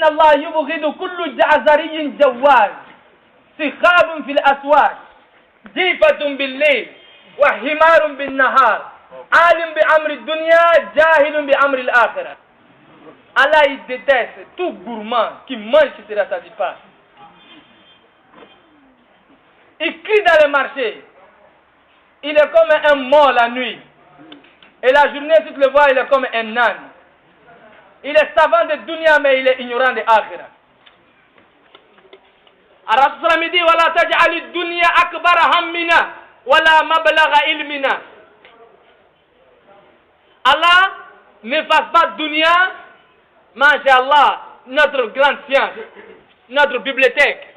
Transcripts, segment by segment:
إن الله يبغض كل جعزري جواز سخاب في الأسواق جيفة بالليل وحمار بالنهار عالم بأمر الدنيا جاهل بأمر الآخرة. Allah il déteste tout gourmand qui mange qui ne se rassasie pas. Il crie dans le marché. Il est comme un mort la nuit. Et la journée, tu le vois, il est comme un âne. Il est savant de dunya, mais il est ignorant de akhira. Rasul dit, wala taj'ali dunya akbar hammina, wala mablagha ilmina. Allah ne fasse pas dunya, masha'Allah, notre grande science, notre bibliothèque.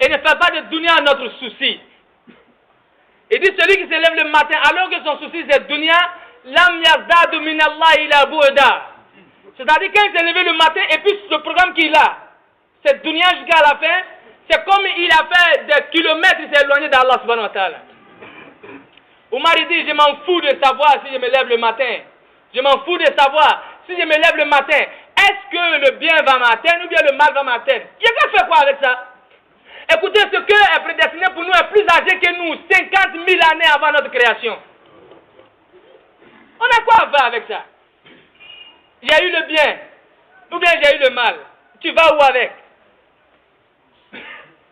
Et ne fait pas de dunya notre souci. Il dit celui qui se lève le matin alors que son souci c'est dunya, lam yazdadu min Allah ila bu'da. C'est-à-dire quand il s'est levé le matin et puis le programme qu'il a, c'est dunya jusqu'à la fin, c'est comme il a fait des kilomètres, il s'est éloigné d'Allah subhanahu wa ta'ala. Omar dit, je m'en fous de savoir si je me lève le matin. Je m'en fous de savoir si je me lève le matin, est-ce que le bien va m'atteindre ou bien le mal va m'atteindre. Il a fait quoi avec ça? Écoutez, ce qui est prédestiné pour nous est plus âgé que nous, 50 000 années avant notre création. On a quoi à faire avec ça? Il y a eu le bien, ou bien il y a eu le mal. Tu vas où avec?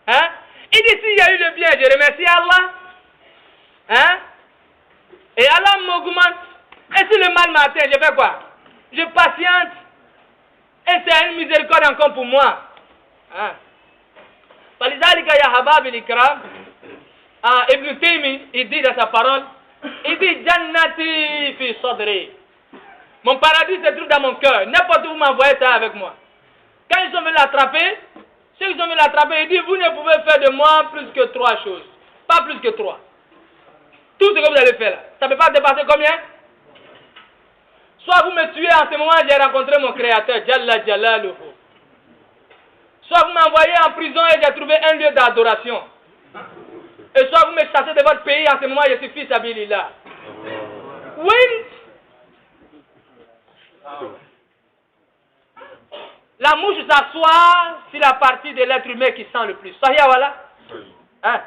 Hein? Il dit, s'il y a eu le bien, je remercie Allah. Hein? Et Allah m'augmente. Et si le mal m'atteint, je fais quoi? Je patiente. Et c'est une miséricorde encore pour moi. Hein? فلذلك يا حباب الكرام ابن تيمية il dit dans sa parole, il dit Jannati fi sadri, mon paradis se trouve dans mon cœur, n'importe où vous m'envoyez ça avec moi. Quand ils ont venu l'attraper, ceux qui ont venu l'attraper, il dit vous ne pouvez faire de moi plus que 3 choses, pas plus que 3. Tout ce que vous allez faire là, ça ne peut pas dépasser combien? Soit vous me tuez en ce moment, j'ai rencontré mon créateur Jalla Jalaluhu. Soit vous m'envoyez en prison et j'ai trouvé un lieu d'adoration. Et soit vous me chassez de votre pays, en ce moment je suis fils Abilillah. Oui. La mouche s'assoit sur la partie de l'être humain qui sent le plus. Sahih voilà. Hein?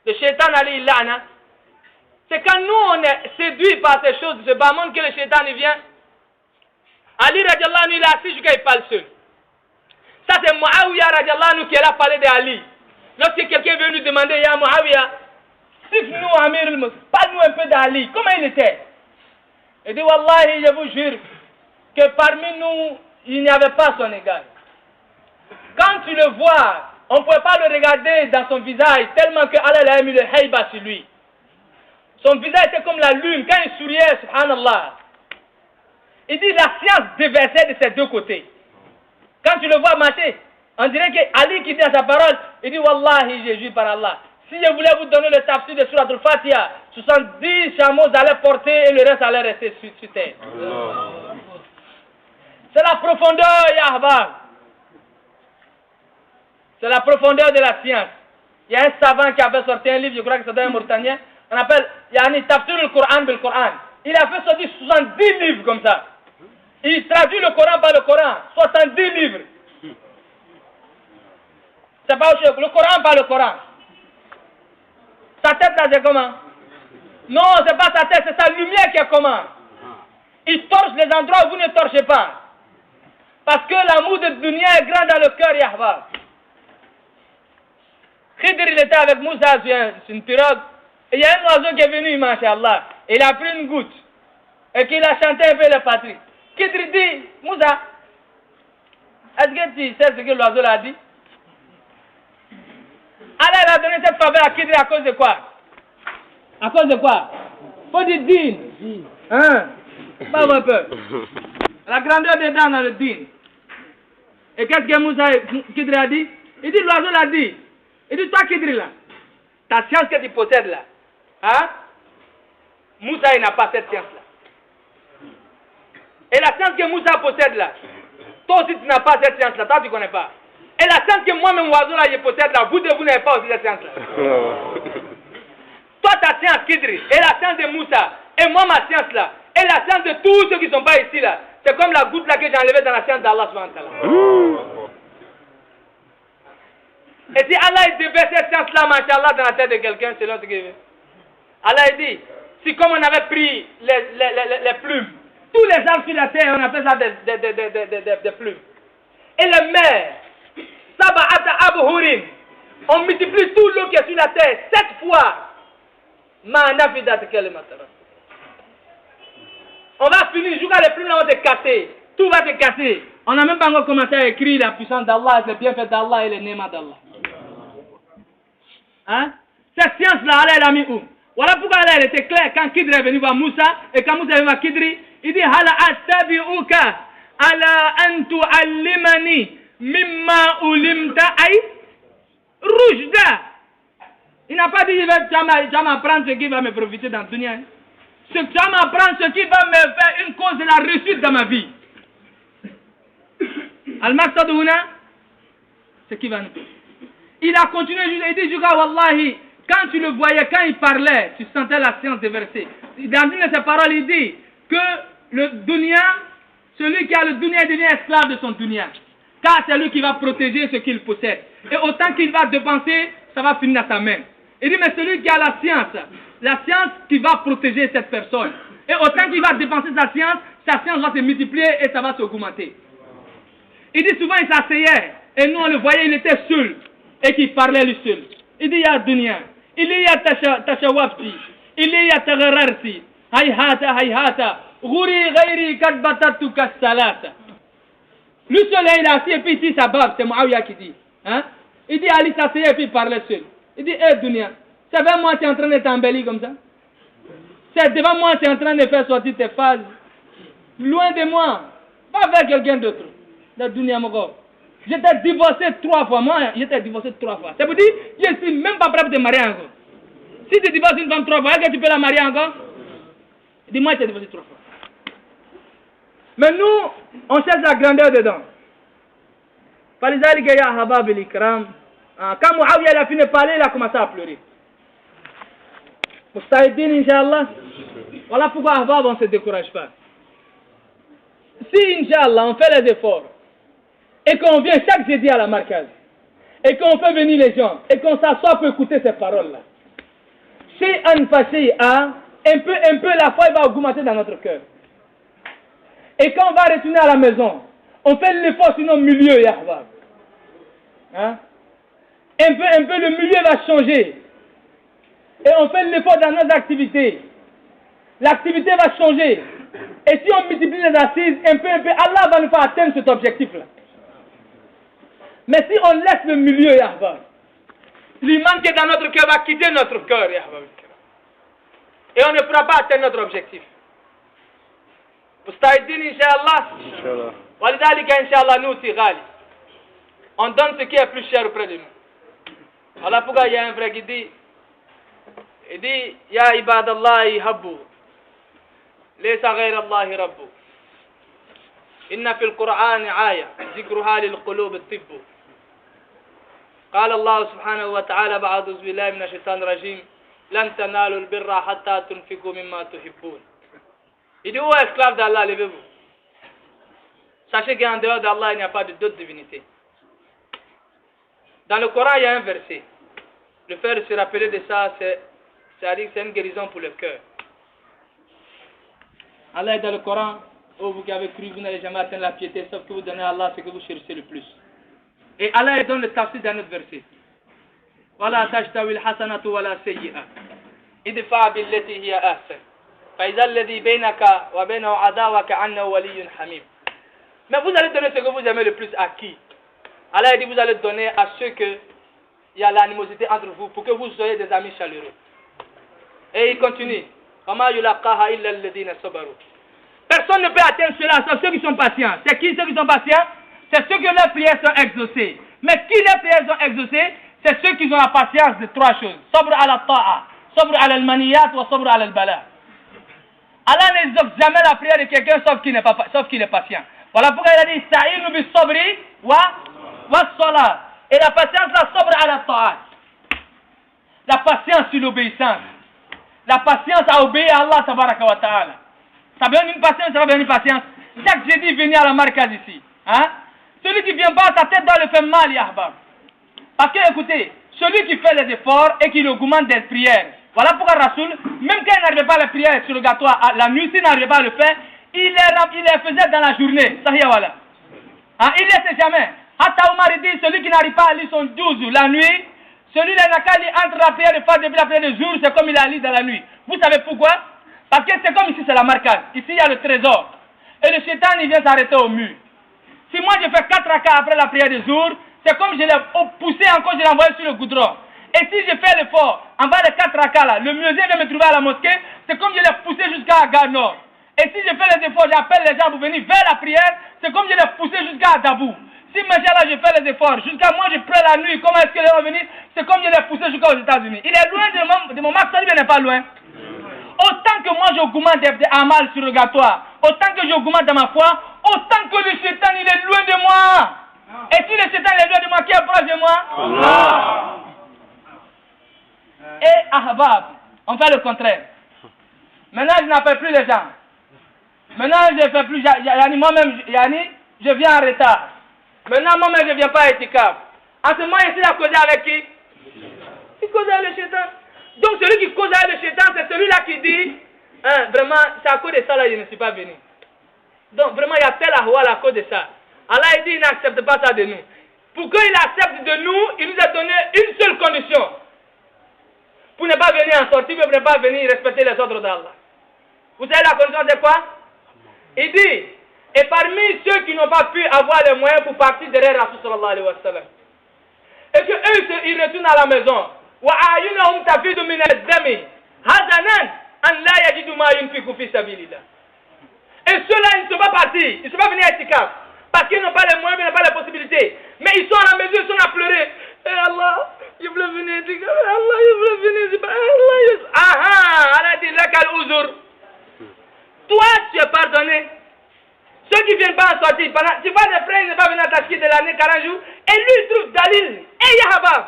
Le shaitan Ali Illana. C'est quand nous on est séduits par ces choses de ce bas monde que le shaitan il vient. Ali radiallahu anhu il est assis jusqu'à il parle seul. Ça c'est Muawiyah radiallahu anhu qui a parlé d'Ali. Lorsque quelqu'un veut lui demander, Ya Muawiyah, siffle-nous Amir al-Mus, parle-nous un peu d'Ali, comment il était? Il dit, Wallahi, je vous jure, que parmi nous, il n'y avait pas son égal. Quand tu le vois, on ne pouvait pas le regarder dans son visage, tellement que Allah a mis le haïba sur lui. Son visage était comme la lune, quand il souriait, subhanallah. Il dit, la science déversait de ses deux côtés. Quand tu le vois marcher, on dirait que Ali qui dit à sa parole, il dit Wallahi, je jure par Allah. Si je voulais vous donner le tafsir de Surat al-Fatiha, 70 chameaux allaient porter et le reste allait rester sur terre. C'est la profondeur, Yahba. C'est la profondeur de la science. Il y a un savant qui avait sorti un livre, je crois que c'était un Mauritanien, on appelle Yani Tafsir al-Qur'an bil Qur'an. Il a fait sortir 70 livres comme ça. Il traduit le Coran par le Coran, 70 livres. C'est pas autre chose, le Coran par le Coran. Sa tête là c'est comment? Non, c'est pas sa tête, c'est sa lumière qui est comment? Il torche les endroits où vous ne torchez pas. Parce que l'amour de dunya est grand dans le cœur, Yahba. Khidr il était avec Moussa sur une pirogue. Et il y a un oiseau qui est venu, masha'Allah. Il a pris une goutte. Et qu'il a chanté un peu la patrie. Khidr dit, Moussa, est-ce que tu sais ce que l'oiseau l'a dit? Allah a donné cette faveur à Khidr à cause de quoi? À cause de quoi? Faut dire din. Hein? Pas un peu. La grandeur des dents dans le din. Et qu'est-ce que Moussa Khidr a dit? Il dit, l'oiseau l'a dit. Il dit, toi Khidr là, ta science que tu possèdes là, hein? Moussa il n'a pas cette science là. Et la science que Moussa possède là, toi aussi tu n'as pas cette science là, toi tu ne connais pas. Et la science que moi-même oiseau là je possède là, vous n'avez pas aussi cette science là. Toi ta science Khidr, et la science de Moussa, et moi ma science là, et la science de tous ceux qui ne sont pas ici là, C'est comme la goutte là que j'ai enlevée dans la science d'Allah subhanahu wa ta'ala. Et si Allah il devait cette science-là, machallah, dans la tête de quelqu'un, c'est l'autre qui veut. Allah il dit, si comme on avait pris les plumes, tous les arbres sur la terre, on appelle ça des plumes. Et les mers, sab'ata abhurin, on multiplie tout l'eau qui est sur la terre 7 fois. On va finir, jusqu'à les plumes vont se casser. Tout va se casser. On n'a même pas encore commencé à écrire la puissance d'Allah, les bienfaits d'Allah et les némas d'Allah. Hein? Cette science-là, Allah l'a mis où? Voilà pourquoi Allah était clair quand Khidr est venu voir Moussa et quand Moussa est venu voir Khidr, il dit Hala astabi'uka ala an tu'allimani mimma ulimta ay rushda. Il n'a pas dit tu vas m'apprendre ce qui va me profiter dans le dunya. Tu vas m'apprendre ce qui va me faire une cause de la réussite dans ma vie. Al-Maqsad huna, ce qui va nous faire. Il a continué, il dit Juga Wallahi, quand tu le voyais, quand il parlait, tu sentais la science des versets. Dans une de ses paroles, il dit que le dunya, celui qui a le dunya devient esclave de son dunya. Car c'est lui qui va protéger ce qu'il possède. Et autant qu'il va dépenser, ça va finir à sa main. Il dit, mais celui qui a la science qui va protéger cette personne. Et autant qu'il va dépenser sa science va se multiplier et ça va s'augmenter. Il dit souvent, il s'asseyait, et nous on le voyait, il était seul, et qu'il parlait lui seul. Il dit, ya dunya, il dit, ya tashawafti, il dit, ya taghararti, hayhata, ghuri ghairi kadbatatu kassalata. Lui seul, il est assis, et puis ici, sa barbe, c'est Muawiyah qui dit. Hein? Il dit, Ali s'asseyait, et puis il parlait seul. Il dit, dunya, c'est devant moi, tu es en train de t'embellir comme ça? C'est devant moi, tu es en train de faire sortir tes phases. Loin de moi, pas avec quelqu'un d'autre. La dunya moko. J'étais divorcé 3 fois. Moi, j'étais divorcé 3 fois. C'est pour dire, je ne suis même pas prêt de te marier encore. Si tu divorces une femme 3 fois, est-ce que tu peux la marier encore? Dis-moi, tu es divorcé 3 fois. Mais nous, on cherche la grandeur dedans. Falizalika ya habab al-ikram. Quand Muawiyah a fini de parler, il a commencé à pleurer. Moustahidin, Inch'Allah. Voilà pourquoi Ahbab, on ne se décourage pas. Si, Inch'Allah, on fait les efforts, et qu'on vient chaque jeudi à la marquage, et qu'on fait venir les gens, et qu'on s'assoit pour écouter ces paroles-là, c'est un peu la foi va augmenter dans notre cœur. Et quand on va retourner à la maison, on fait l'effort sur nos milieux, Yahweh. Hein? Un peu, le milieu va changer. Et on fait l'effort dans nos activités. L'activité va changer. Et si on multiplie les assises, un peu, Allah va nous faire atteindre cet objectif-là. Mais si on laisse le milieu, Yahweh, l'imam qui est dans notre cœur va quitter notre cœur, Yahweh. Et on ne pourra pas atteindre notre objectif. Mustaïdin, Inch'Allah. Walidalika, Inch'Allah, nous, Tigali. On donne ce qui est plus cher auprès de nous. Voilà pourquoi il y a un frère qui dit, Ya ibadallahi habbu, laysa ghayra Allahi rabbu. Inna fil Qur'an aya, zikruha lil qulub at-tibbu. قال الله سبحانه وتعالى بعد أعوذ بالله من الشيطان الرجيم لن تنالوا البر حتى تنفقوا مما تحبون. Il dit, ô esclaves d'Allah, levez-vous. Sachez qu'en dehors d'Allah, il n'y a pas d'autre divinité. Dans le Coran, il y a un verset. Le fait de se rappeler de ça, c'est-à-dire que c'est une guérison pour le cœur. Allah est dans le Coran, oh vous qui avez cru, vous n'allez jamais atteindre la piété, sauf que vous donnez à Allah ce que vous cherchez le plus. Et Allah donne le tafsir d'un autre verset. Wala tashtawi al-hasanatu wala sayyi'a. Idfa billati hiya ahsan. فإذا الذي بينك وبينه عداوة كأنه ولي حميم. Mais vous allez donner ce que vous aimez le plus à qui? Allah dit vous allez donner à ceux que il y a l'animosité entre vous pour que vous soyez des amis chaleureux. Et il continue. وما يلقاها إلا الذين صبروا. Personne ne peut atteindre cela sauf ceux qui sont patients. C'est qui ceux qui sont patients? C'est ceux que leurs prières sont exaucées. Mais qui leurs prières sont exaucées? C'est ceux qui ont la patience de 3 choses. Sabr ala ta'a, sabr ala al-maniyat wa sabr ala al-bala. Allah n'exauce jamais la prière de quelqu'un sauf qu'il est patient. Voilà pourquoi il a dit Sta'inu bis sabri wa salat. Et la patience, la sabr ala ta'at. La patience sur l'obéissance. La patience à obéir à Allah tabaraka wa ta'ala. Ça veut dire une patience, ça veut dire une patience. chaque jeudi venir à la marquage ici. Hein? Celui qui vient pas, sa tête doit le faire mal, Yahbab. Parce que écoutez, celui qui fait les efforts et qui augmente des prières. Voilà pourquoi Rasoul, même quand il n'arrivait pas à la prière surrogatoire la nuit, s'il n'arrivait pas à le faire, il les faisait dans la journée. Voilà. Hein? Il ne laissait jamais. Hatta Omar dit, celui qui n'arrive pas à lire son 12 la nuit, celui-là n'a qu'à lire entre la prière de Fajr depuis la prière de jour, c'est comme il a lu dans la nuit. Vous savez pourquoi? Parce que c'est comme ici, c'est la marquage. Ici, il y a le trésor. Et le shaitan, il vient s'arrêter au mur. Si moi, je fais 4 rakas après la prière de jour, c'est comme je l'ai poussé encore, je l'ai envoyé sur le goudron. Et si je fais l'effort, en bas des 4 rakas là, le musée vient me trouver à la mosquée, c'est comme je l'ai poussé jusqu'à Gare Nord. Et si je fais les efforts, j'appelle les gens pour venir vers la prière, c'est comme je l'ai poussé jusqu'à Dabou. Si maintenant là je fais les efforts, jusqu'à moi je prends la nuit, comment est-ce qu'elle va venir? C'est comme je l'ai poussé jusqu'aux États-Unis. Il est loin de mon max, il n'est pas loin. Autant que moi j'augmente des amal surrogatoires, autant que j'augmente dans ma foi, autant que le shaitan il est loin de moi. Et si le shaitan est loin de moi, qui est proche de moi? Allah. Et Ahbab, on fait le contraire. Maintenant je n'appelle plus les gens. Maintenant je ne fais plus, moi-même, je viens en retard. Maintenant moi-même je ne viens pas à Etikaf. En ce moment ici il a causé avec qui? Il cause avec le shaitan. Donc celui qui cause avec le shaitan, c'est celui-là qui dit, hein, vraiment, c'est à cause de ça là, je ne suis pas venu. Donc vraiment, il y a tel ahwal à cause de ça. Allah il dit, il n'accepte pas ça de nous. Pour qu'il accepte de nous, il nous a donné une seule condition. Pour ne pas venir en sortie, pour ne pas venir respecter les ordres d'Allah. Vous savez la condition c'est quoi? Il dit, et parmi ceux qui n'ont pas pu avoir les moyens pour partir derrière Rasul sallallahu alayhi wa sallam, et que eux, ils retournent à la maison, وَعَيُنَهُمْ تَفِيدُ مِنَ الدَّمِ هَزَنًا أَنْ لَا يَجِدُ مَا يُنْفِقُ فِي سَبِيلِ اللَّهِ. Et ceux-là, ils ne sont pas partis, ils ne sont pas venus à Etikaf, parce qu'ils n'ont pas les moyens, ils n'ont pas les possibilités. Mais ils sont à la maison, ils sont à pleurer. Eh Allah, je voulais venir à Etikaf, Allah, je voulais venir, Allah, Allah dit, lakal uzur. Toi, tu es pardonné. Ceux qui ne viennent pas en sortir, tu vois les frères, ils ne sont pas venus à Tashkil de l'année 40 jours, et lui, il trouve Dalil. Et Yahabab.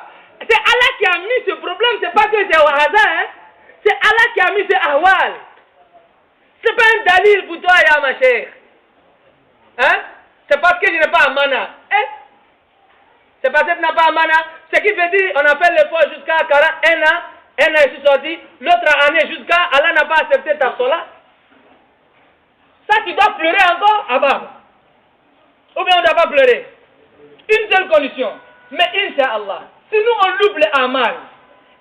C'est Allah qui a mis ce problème, c'est pas que c'est au hasard, hein? C'est Allah qui a mis ce ahwal. C'est pas un dalil pour toi, ya ma chère. Hein? C'est parce que je n'ai pas un mana. Hein? C'est parce que tu n'as pas un mana. Ce qui veut dire, on a fait l'effort jusqu'à 41 ans, un an je suis sorti, l'autre année jusqu'à Allah n'a pas accepté ta sola. Ça, tu dois pleurer encore, Abba. Ou bien on ne doit pas pleurer. Une seule condition. Mais Inch'Allah. Si nous on loupe les amal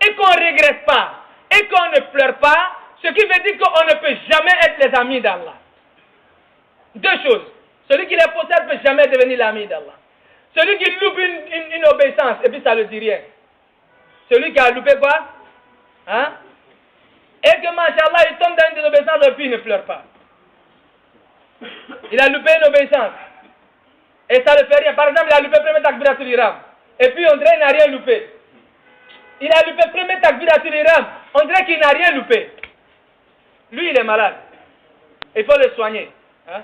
et qu'on ne regrette pas et qu'on ne pleure pas, ce qui veut dire qu'on ne peut jamais être les amis d'Allah. Deux choses. Celui qui les possède ne peut jamais devenir l'ami d'Allah. Celui qui loupe une obéissance et puis ça ne dit rien. Celui qui a loupé quoi? Hein? Et que machallah il tombe dans une désobéissance et puis il ne pleure pas. Il a loupé une obéissance. Et ça ne fait rien. Par exemple, il a loupé le premier takbiratul ihram. Et puis on dirait qu'il n'a rien loupé. Il a loupé le premier takbiratul ihram. On dirait qu'il n'a rien loupé. Lui, il est malade. Il faut le soigner. Hein?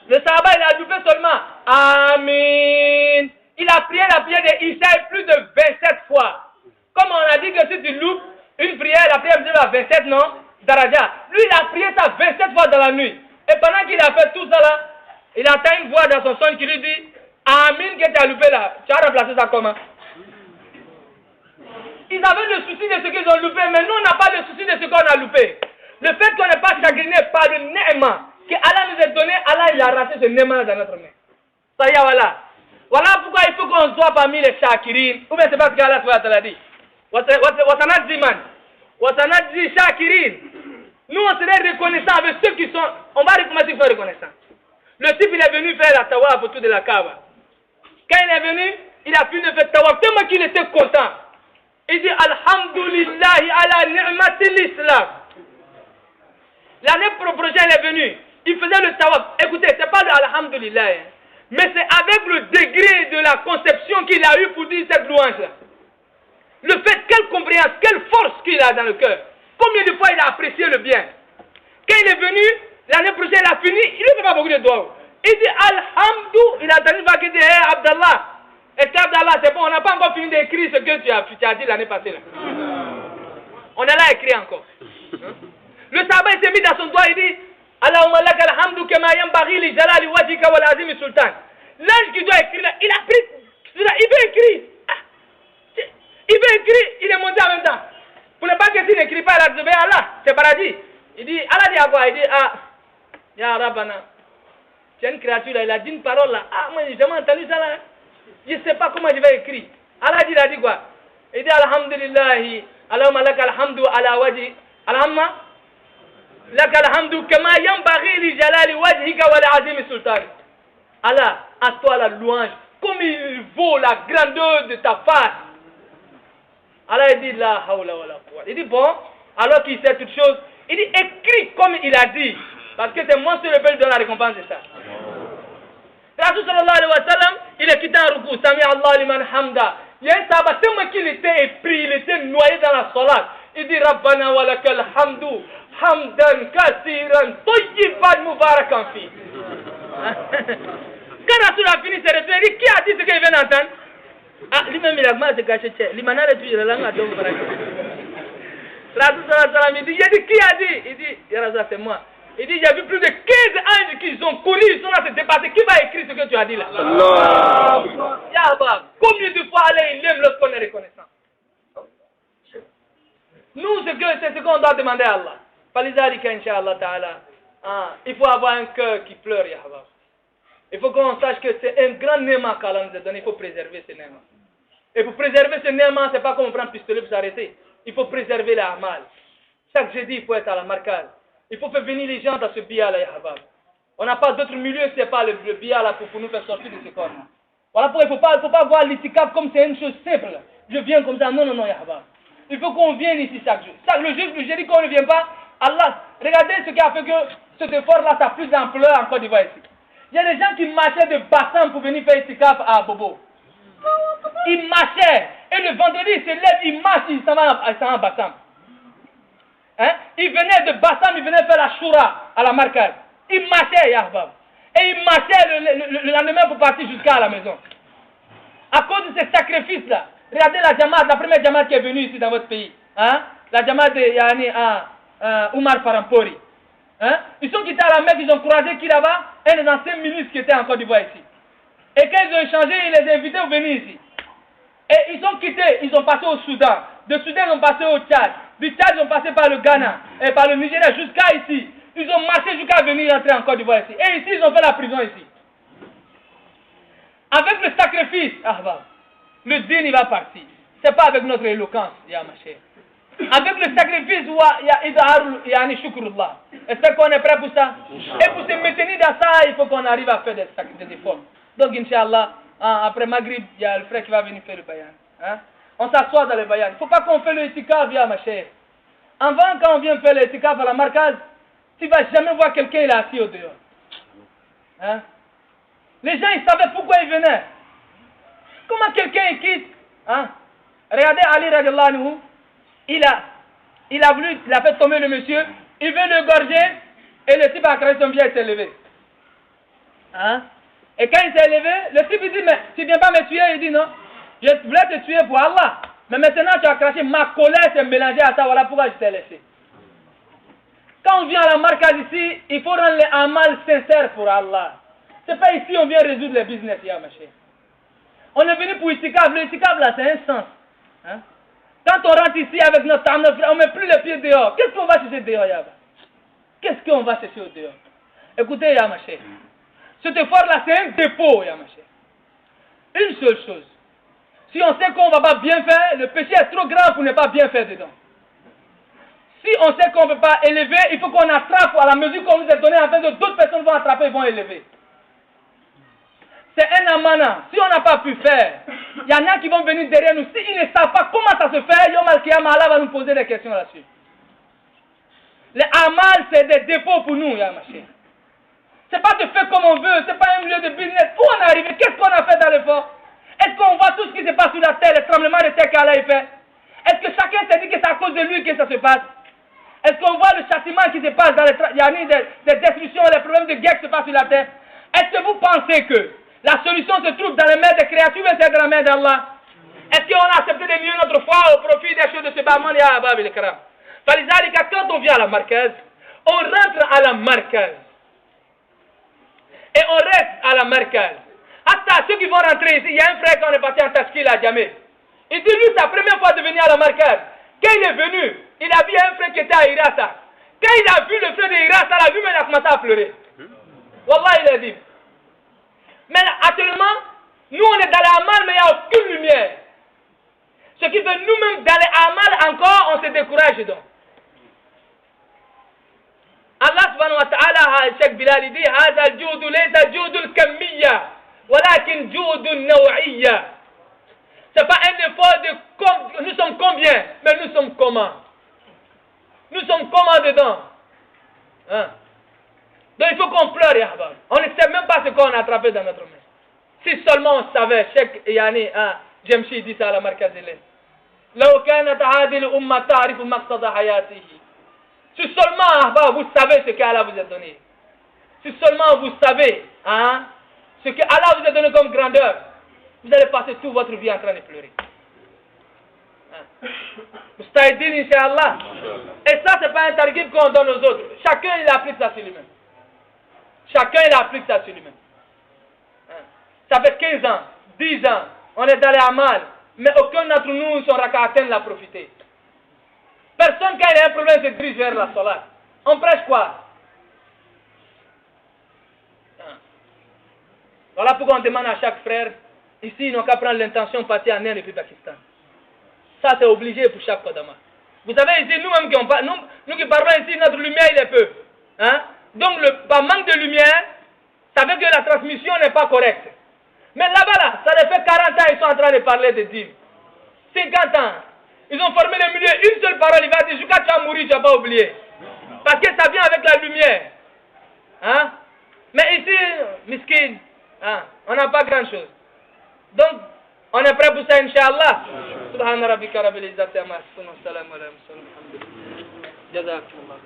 Le sahaba, il a loupé seulement Amin. Il a prié la prière de Ishaï plus de 27 fois. Comme on a dit que si tu loupes une prière, la prière de 27, non? Daraja. Lui, il a prié ça 27 fois dans la nuit. Et pendant qu'il a fait tout ça là, il entend une voix dans son son qui lui dit Amin que tu as loupé là. Tu as remplacé ça comment? Ils avaient le souci de ce qu'ils ont loupé, mais nous on n'a pas le souci de ce qu'on a loupé. Le fait qu'on n'est pas chagriné par le néma que Allah nous a donné, Allah il a raté ce néma dans notre main. Ça y est, voilà. Voilà pourquoi il faut qu'on soit parmi les shakirin. Ou bien c'est parce qu'Allah t'a dit. Wasanadzi man. Wasanadzi shakirin. Nous on serait reconnaissants avec ceux qui sont. On va recommencer à faire reconnaissance. Le type il est venu faire la tawaf autour de la Kaaba. Quand il est venu, il a fini de faire tawaf. Tellement qu'il était content. Il dit Alhamdulillahi ala ni'mati l'islam. L'année prochaine il est venu. Il faisait le tawaf. Écoutez, c'est pas le Alhamdulillah. Hein, mais c'est avec le degré de la conception qu'il a eu pour dire cette louange-là. Le fait, quelle compréhension, quelle force qu'il a dans le cœur. Combien de fois il a apprécié le bien. Quand il est venu, l'année prochaine il a fini, il ne fait pas beaucoup de doigts. Il dit Alhamdou, il a entendu qu'il dit hey Abdallah. Et Abdallah, c'est bon, on n'a pas encore fini d'écrire ce que tu as dit l'année passée. Là. On est là à écrire encore. Hein? Le sabbat il s'est mis dans son doigt, il dit Allahumma laka alhamdu kama yanbaghi li jalali wajhika wal azimi sultan. L'ange qui doit écrire là, il a pris, il veut écrire. Il veut écrire, il est monté en même temps. Pour ne pas que tu n'écris pas, il a dit Allah, c'est paradis. Il dit, Allah dit à quoi? Il dit, Ya Rabbana, tu es une créature là, il a dit une parole là. Moi j'ai jamais entendu ça là. Je ne sais pas comment je vais écrire. Allah dit, il a dit quoi? Il dit, Alhamdulillahi, Allahumma laka alhamdu ala wajhi, Alhamma, laka alhamdu kama yanbaghi li jalali wajhika wal azimi sultan. Allah, à toi la louange, comme il vaut la grandeur de ta face. Allah il dit, la hawla wa la quwwata. Il dit, bon, alors qu'il sait toutes choses, il dit, écris comme il a dit. Parce que c'est moi qui le peuple donne la récompense de ça. Rasul sallallahu alayhi wa sallam, il est quitté en rukou, Sami Allah liman hamda. Il y a un sabbat, tellement qu'il était épris, il était noyé dans la salat. Il dit, Rabbana wa lakal hamdu, hamdan kasiran, tayyiban mubarakan fi. Quand Rasul a fini ses retours, il dit, qui a dit ce qu'il vient d'entendre? Lui-même il a commencé à se cacher. L'imana de tuer la langue à Rasul sallallahu alayhi wa sallam, il dit, qui a dit? Il dit, Ya Rasul, c'est moi. Il dit, il y a eu plus de 15 anges qui ont couru, ils sont là se dépasser. Qui va écrire ce que tu as dit là? Allah. Ya Allah, combien de fois Allah il aime lorsqu'on est reconnaissant? Nous, c'est ce qu'on doit demander à Allah. Falizalika, Inch'Allah ta'ala. Il faut avoir un cœur qui pleure, Ya Allah. Il faut qu'on sache que c'est un grand néma qu'Allah nous a donné. Il faut préserver ce néma. Et pour préserver ce néma, c'est pas comme on prend un pistolet pour s'arrêter. Il faut préserver la amal. Chaque jeudi, il faut être à la marquage. Il faut faire venir les gens dans ce biya-là, Ya Habab. On n'a pas d'autre milieu, c'est pas le biya-là pour nous faire sortir de ce corps. Voilà pourquoi il ne faut pas voir l'itikaf comme c'est une chose simple. Je viens comme ça. Non, non, non, Ya Habab. Il faut qu'on vienne ici chaque jour. Le jeudi qu'on ne vient pas, Allah, regardez ce qui a fait que cet effort-là, ça a plus d'ampleur en Côte d'Ivoire ici. Il y a des gens qui marchaient de Bassam pour venir faire itikaf à Bobo. Ils marchaient. Et le vendredi, ils se lèvent, ils marchent, ils s'en vont à Bassam. Hein? Ils venaient de Bassam, ils venaient faire la choura à la marquage. Ils marchaient, Yahbab. Et ils marchaient le lendemain pour partir jusqu'à la maison. À cause de ces sacrifices-là, regardez la Jamaat, la première Jamaat qui est venue ici dans votre pays. Hein? La Jamaat de Oumar Farampori. Hein? Ils sont quittés à la Mecque, ils ont croisé qui là-bas? Un des anciens ministres qui était en Côte d'Ivoire ici. Et quand ils ont échangé, ils les ont invités à venir ici. Et ils ont quitté, ils ont passé au Soudan. De Soudan, ils ont passé au Tchad. Du Tchad, ils ont passé par le Ghana et par le Nigeria jusqu'à ici. Ils ont marché jusqu'à venir entrer en Côte d'Ivoire ici. Et ici, ils ont fait la prison ici. Avec le sacrifice, le din, il va partir. Ce n'est pas avec notre éloquence, ya ma chère. Avec le sacrifice, il y a shukrullah. Est-ce qu'on est prêt pour ça? Et pour se maintenir dans ça, il faut qu'on arrive à faire des efforts. Donc, Inch'Allah, après Maghrib, il y a le frère qui va venir faire le bayan. Hein? On s'assoit dans le bayan. Il ne faut pas qu'on fait le itikaf, ya ma chère. Avant, quand on vient faire le itikaf à la marquage, tu ne vas jamais voir quelqu'un il est assis au dehors. Hein? Les gens, ils savaient pourquoi ils venaient. Comment quelqu'un quitte? Hein? Regardez Ali radiallahu anhu. Il a fait tomber le monsieur, il veut le gorger, et le type a craché son pied et s'est levé. Hein? Et quand il s'est levé, le type il dit, mais tu ne viens pas me tuer? Il dit non, je voulais te tuer pour Allah. Mais maintenant tu as craché, ma colère s'est mélangée à ça, voilà pourquoi je t'ai laissé. Quand on vient à la marquage ici, il faut rendre les amal sincères pour Allah. Ce n'est pas ici on vient résoudre les business, ya ma chère. On est venu pour itikaf, le itikaf là c'est un sens. Hein? Quand on rentre ici avec notre âme, on ne met plus les pieds dehors. Qu'est-ce qu'on va chercher dehors, Yaba? Qu'est-ce qu'on va chercher au dehors? Écoutez, ya ma chère. Cet effort-là, c'est un dépôt, ya ma chère. Une seule chose. Si on sait qu'on ne va pas bien faire, le péché est trop grand pour ne pas bien faire dedans. Si on sait qu'on ne peut pas élever, il faut qu'on attrape à la mesure qu'on nous a donné, afin que d'autres personnes vont attraper et vont élever. C'est un amana. Si on n'a pas pu faire, il y en a qui vont venir derrière nous. S'ils ne savent pas comment ça se fait, Yom Al-Qiyamah, Allah va nous poser des questions là-dessus. Les amal, c'est des dépôts pour nous, ya ma chère. C'est pas de faire comme on veut, c'est pas un milieu de business. Où on est arrivé? Qu'est-ce qu'on a fait dans l'effort? Est-ce qu'on voit tout ce qui se passe sur la terre, les tremblements de terre qu'Allah a fait? Est-ce que chacun s'est dit que c'est à cause de lui que ça se passe? Est-ce qu'on voit le châtiment qui se passe dans les destructions, les problèmes de guerre qui se passent sur la terre? Est-ce que vous pensez que la solution se trouve dans les mains des créatures ou c'est dans la main d'Allah? Est-ce qu'on a accepté de nier notre foi au profit des choses de ce bâtiment? Quand on vient à la marquise, On rentre à la marquage. Et on reste à la marquage. Hasta ceux qui vont rentrer ici, il y a un frère quand on est parti en Tashkil à Djamé. Il dit lui, sa première fois de venir à la marquage. Quand il est venu, il a vu un frère qui était à Irassa. Quand il a vu le frère de Irassa, lui-même il a commencé à pleurer. Wallah, il a dit. Mais actuellement, nous on est dans les amal, mais il n'y a aucune lumière. Ce qui fait nous-mêmes dans les amal encore, on se décourage donc. Allah subhanahu wa ta'ala, Cheikh Bilal, il dit هذا الجود ليس جود الكمية ولكن جود النوعية. Ce n'est pas un effort de nous sommes combien, mais nous sommes comment. Nous sommes comment dedans. Hein? Donc il faut qu'on pleure, Yahbab. On ne sait même pas ce qu'on a attrapé dans notre main. Si seulement on savait, Cheikh Yani, Jemshi dit ça à la Markazile. لو كانت هذه الأمة تعرف مقصد حياته. Si seulement Ahbab, vous savez ce qu'Allah vous a donné. Si seulement vous savez ce que Allah vous a donné comme grandeur, vous allez passer toute votre vie en train de pleurer. Mustahidin, Inch'Allah. Et ça, ce n'est pas un targib qu'on donne aux autres. Chacun, il applique ça sur lui-même. Chacun, il applique ça sur lui-même. Ça fait 15 ans, 10 ans, on est dans les amal, mais aucun d'entre nous, son rak'atain l'a profité. Personne, quand il a un problème, se dirige vers la salat. On prêche quoi? Voilà pourquoi on demande à chaque frère, ici, ils n'ont qu'à prendre l'intention de partir en Inde et puis Pakistan. Ça, c'est obligé pour chaque Kodama. Vous savez, ici, nous-mêmes nous qui parlons ici, notre lumière, il est peu. Donc, par manque de lumière, ça veut que la transmission n'est pas correcte. Mais là-bas, là, ça fait 40 ans, ils sont en train de parler de dîmes. 50 ans. Ils ont formé le milieu, une seule parole, il va dire, jusqu'à tu vas mourir, tu n'as pas oublié. Parce que ça vient avec la lumière. Mais ici, miskin, on n'a pas grand chose. Donc, on est prêt pour ça, Inch'Allah. Subhana rabbika rabbil izzati amma yasifun wa salamun ala al mursalin. Jazakumullah.